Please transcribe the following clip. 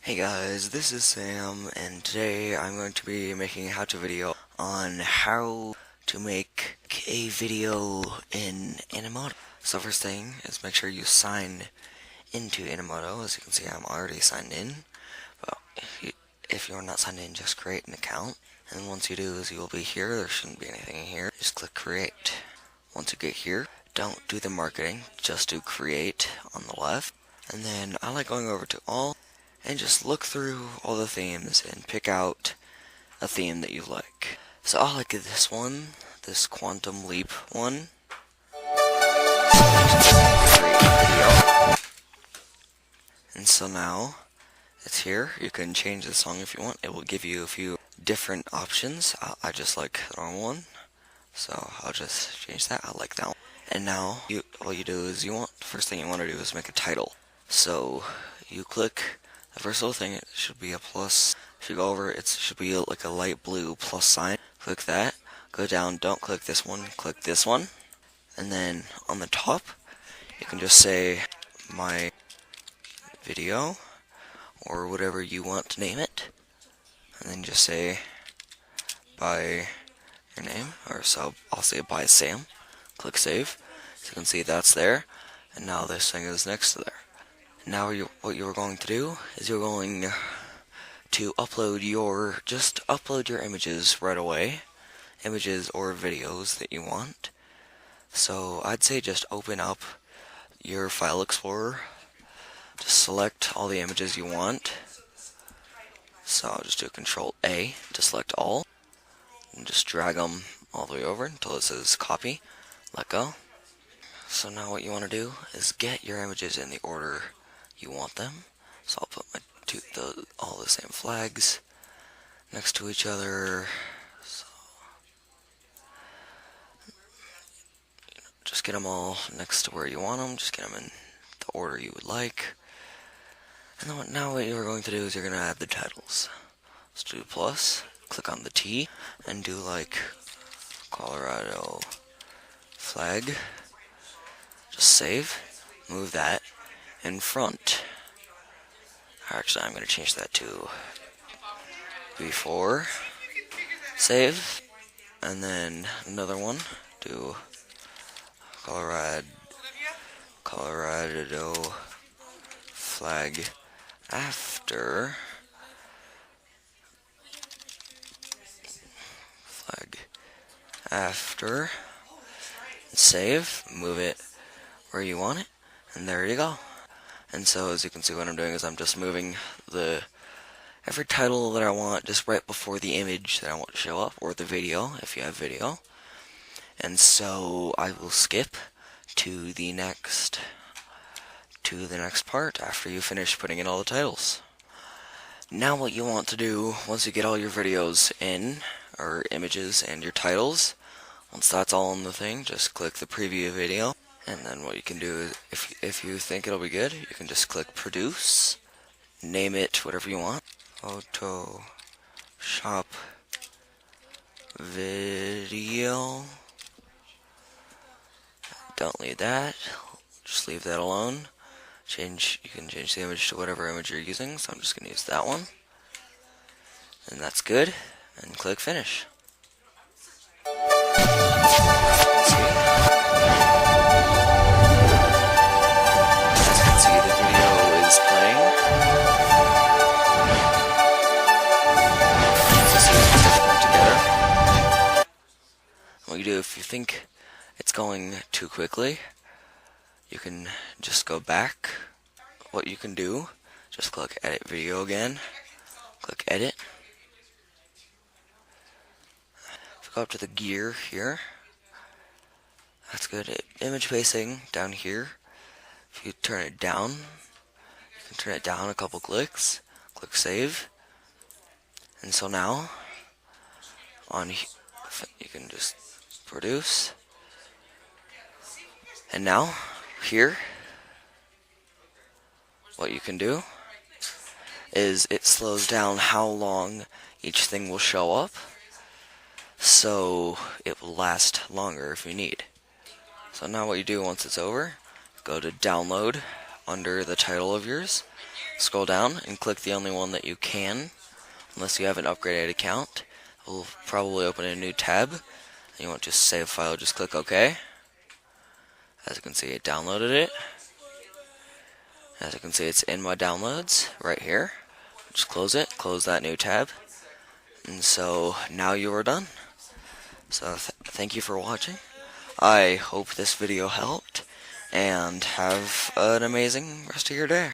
Hey guys, this is Sam, and today I'm going to be making a how-to video on how to make a video in Animoto. So first thing is make sure you sign into Animoto. As you can see, I'm already signed in. But if you're not signed in, just create an account. And once you do, is you will be here. There shouldn't be anything in here. Just click create. Once you get here, don't do the marketing, just do create on the left. And then I like going over to all and just look through all the themes and pick out a theme that you like. So I like this one, this Quantum Leap one. And so now it's here. You can change the song if you want. It will give you a few different options. I just like the normal one, so I'll just change that. I like that one. And now what you do is first thing you want to do is make a title. So you click the first little thing. It should be a plus. If you go over, it should be like a light blue plus sign. Click that. Go down. Don't click this one. Click this one. And then on the top, you can just say my video or whatever you want to name it. And then just say by your name, or so I'll say by Sam. Click save. So you can see that's there. And now this thing is next to there. Now what you're going to do is you're going to upload your images right away, images or videos that you want. So I'd say just open up your file explorer, just select all the images you want. So I'll just do Control A to select all, and just drag them all the way over until it says copy, let go. So now what you want to do is get your images in the order you want them. So I'll put all the same flags next to each other. So just get them all next to where you want them. Just get them in the order you would like. And then now what you're going to do is you're going to add the titles. Let's do plus. Click on the T and do like Colorado flag. Just save. Move that in front. Actually, I'm going to change that to before. Save. And then another one. Do Colorado flag after. Save. Move it where you want it. And there you go. And so as you can see, what I'm doing is I'm just moving every title that I want just right before the image that I want to show up, or the video if you have video. And so I will skip to the next part after you finish putting in all the titles. Now what you want to do once you get all your videos in, or images and your titles, once that's all in the thing, just click the preview video. And then what you can do is, if you think it'll be good, you can just click produce, name it whatever you want. Photoshop video. Don't leave that. Just leave that alone. You can change the image to whatever image you're using. So I'm just going to use that one. And that's good. And click finish. What you do if you think it's going too quickly, you can just go back. What you can do, just click edit video again, click edit. If you go up to the gear here, that's good. Image spacing down here, if you turn it down, you can turn it down a couple clicks, click save. And so now you can just produce. And now here, what you can do is it slows down how long each thing will show up, so it will last longer if you need. So now what you do once it's over, go to download under the title of yours, scroll down and click the only one that you can, unless you have an upgraded account. It will probably open a new tab. And you want to save file, just click OK. As you can see, it downloaded it. As you can see, it's in my downloads right here. Just close it, close that new tab. And so now you are done. So thank you for watching. I hope this video helped, and have an amazing rest of your day.